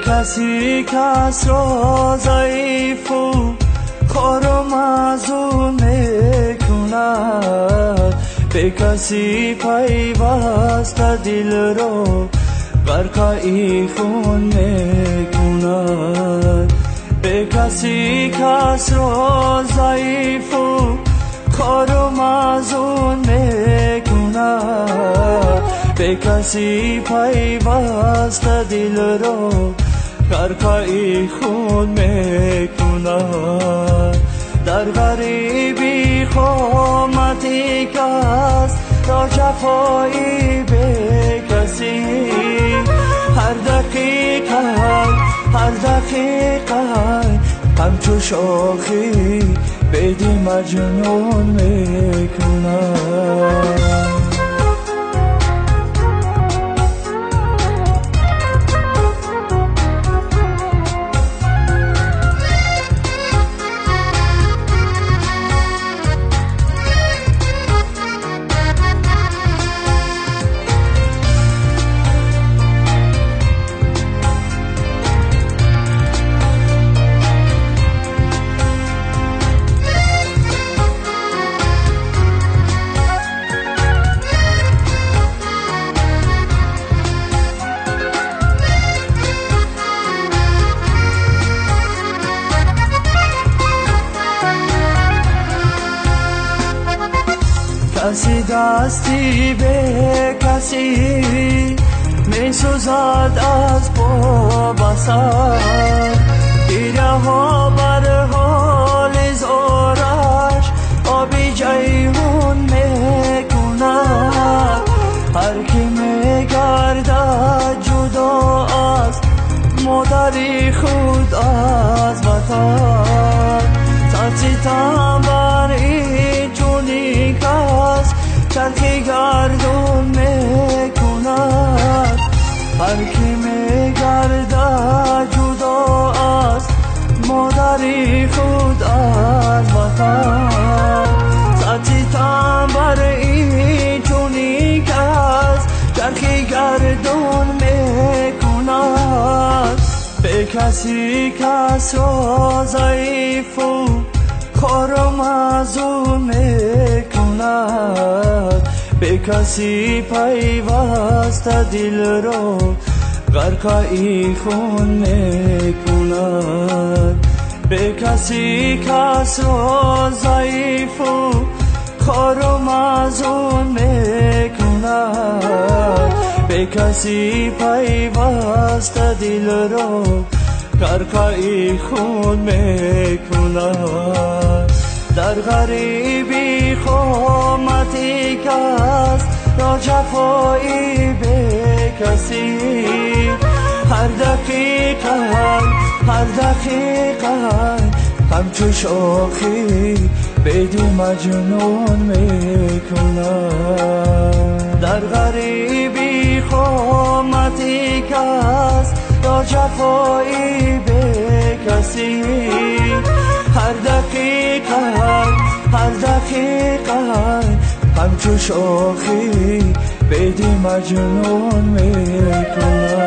کسی کس را ضعیف و خار و معزول میکند، به کسی پیوسته دل را غرقه خون میکند. به کسی کس را ضعیف و خار و معزول میکند، به کسی پیوسته دل را غرقه خون میکند. در غریبی خامتی کس را جفایی به کسی، هر دقیقه همچو شاخی بیدی مجنون میکند. کسی دستی به کسی می سوزد از پا بسر، گیره ها بر حال زارش آبی جیهون می کند. هر کی می گردد جدا از مادری خود از وطن، ستم بر این جونی کس چرخی گردون میکند. هر کی میگردد جدا از مادری خود از وطن، ستم بر این جونی کس چرخی گردون میکند. به کسی کس را ضعیف و خار و معزول میکند، به کسی پیوسته دل را غرقه خون میکند. به کسی کس را ضعیف و خار و معزول میکند، به کسی پیوسته دل را غرقه خون میکند. در غریبی خامتی کس را جفایی به کسی، هر دقیقه همچو شاخی بیدی مجنون میکند. در غریبی خامتی کس را جفایی به کسی، هر دقیقه همچو شاخی بیدی مجنون میکند.